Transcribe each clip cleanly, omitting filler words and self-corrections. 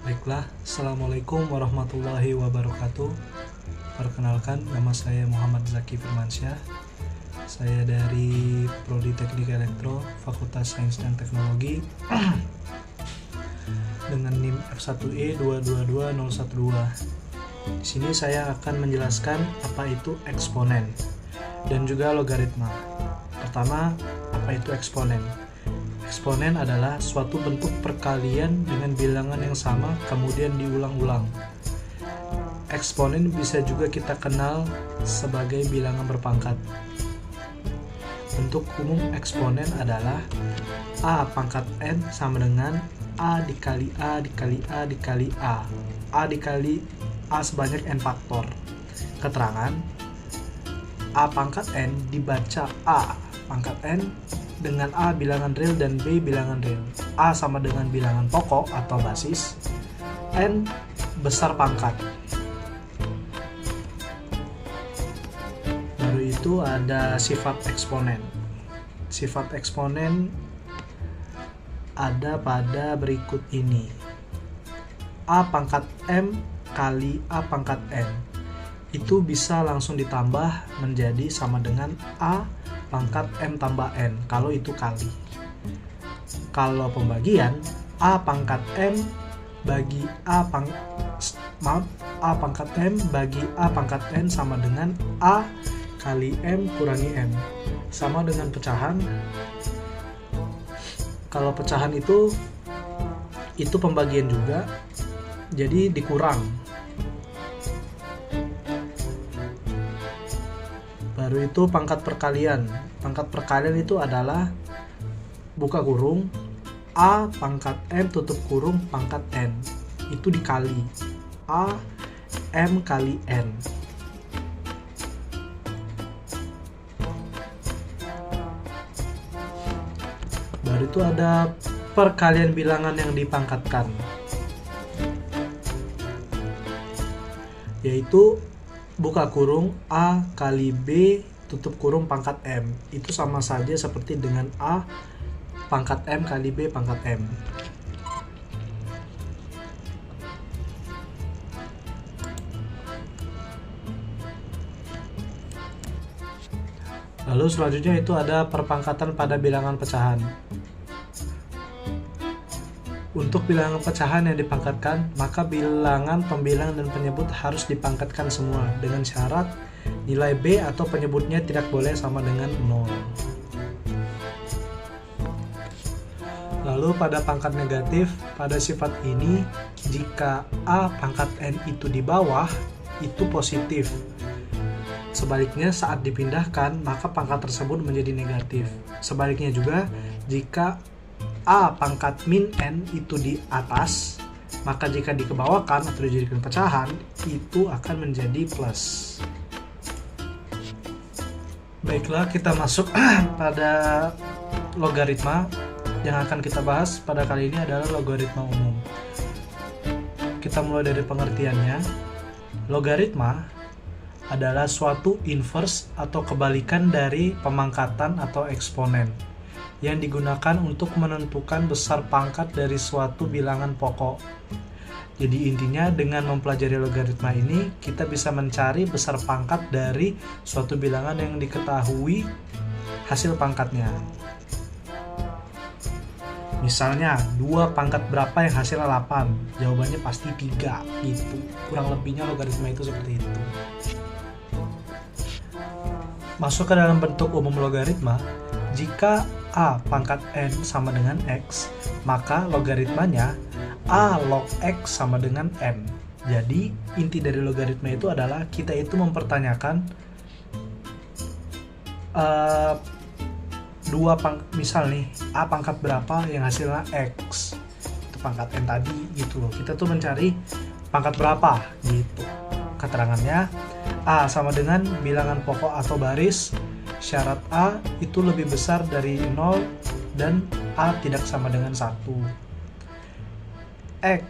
Baiklah, Assalamualaikum warahmatullahi wabarakatuh. Perkenalkan, nama saya Muhammad Zaki Firmansyah. Saya dari Prodi Teknik Elektro, Fakultas Sains dan Teknologi dengan NIM F1E222012. Di sini saya akan menjelaskan apa itu eksponen dan juga logaritma. Pertama, apa itu eksponen? Eksponen adalah suatu bentuk perkalian dengan bilangan yang sama kemudian diulang-ulang. Eksponen bisa juga kita kenal sebagai bilangan berpangkat. Bentuk umum eksponen adalah A pangkat N sama dengan A dikali A dikali A dikali A. A dikali A sebanyak N faktor. Keterangan A pangkat N dibaca A pangkat N dengan A bilangan real dan B bilangan real. A sama dengan bilangan pokok atau basis, N besar pangkat. Baru itu ada sifat eksponen. Sifat eksponen ada pada berikut ini. A pangkat M kali A pangkat N. Itu bisa langsung ditambah menjadi sama dengan A pangkat M tambah N kalau itu kali. Kalau pembagian, A pangkat M bagi A pangkat M bagi A pangkat N sama dengan A kali M kurangi M. Sama dengan pecahan. Kalau pecahan itu pembagian juga, jadi dikurang. Baru itu pangkat perkalian. Pangkat perkalian itu adalah buka kurung A pangkat M tutup kurung pangkat N. Itu dikali A M kali N. Baru itu ada perkalian bilangan yang dipangkatkan, yaitu buka kurung A kali B tutup kurung pangkat M. Itu sama saja seperti dengan A pangkat M kali B pangkat M. Lalu selanjutnya itu ada perpangkatan pada bilangan pecahan. Untuk bilangan pecahan yang dipangkatkan, maka bilangan pembilang dan penyebut harus dipangkatkan semua dengan syarat nilai B atau penyebutnya tidak boleh sama dengan 0. Lalu pada pangkat negatif, pada sifat ini, jika A pangkat N itu di bawah, itu positif. Sebaliknya saat dipindahkan, maka pangkat tersebut menjadi negatif. Sebaliknya juga, jika A pangkat min N itu di atas, maka jika dikebawakan atau dijadikan pecahan, itu akan menjadi plus. Baiklah, kita masuk pada logaritma. Yang akan kita bahas pada kali ini adalah logaritma umum. Kita mulai dari pengertiannya. Logaritma adalah suatu inverse atau kebalikan dari pemangkatan atau eksponen yang digunakan untuk menentukan besar pangkat dari suatu bilangan pokok. Jadi intinya dengan mempelajari logaritma ini, kita bisa mencari besar pangkat dari suatu bilangan yang diketahui hasil pangkatnya. Misalnya, 2 pangkat berapa yang hasilnya 8? Jawabannya pasti 3, gitu. Kurang lebihnya logaritma itu seperti itu. Masuk ke dalam bentuk umum logaritma, jika A pangkat N sama dengan X, maka logaritmanya A log X sama dengan N. Jadi, inti dari logaritma itu adalah kita itu mempertanyakan misal nih, A pangkat berapa yang hasilnya X. Itu pangkat N tadi, gitu loh. Kita tuh mencari pangkat berapa, gitu. Keterangannya, A sama dengan bilangan pokok atau baris, syarat A itu lebih besar dari 0 dan A tidak sama dengan 1. X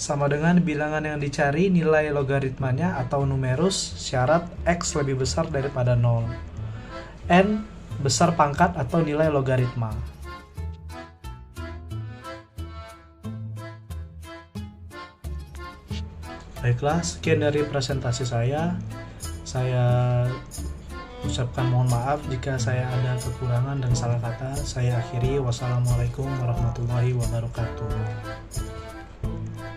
sama dengan bilangan yang dicari nilai logaritmanya atau numerus, syarat X lebih besar daripada 0. N besar pangkat atau nilai logaritma. Baiklah, sekian dari presentasi saya. Saya ucapkan mohon maaf jika saya ada kekurangan dan salah kata. Saya akhiri. Wassalamualaikum warahmatullahi wabarakatuh.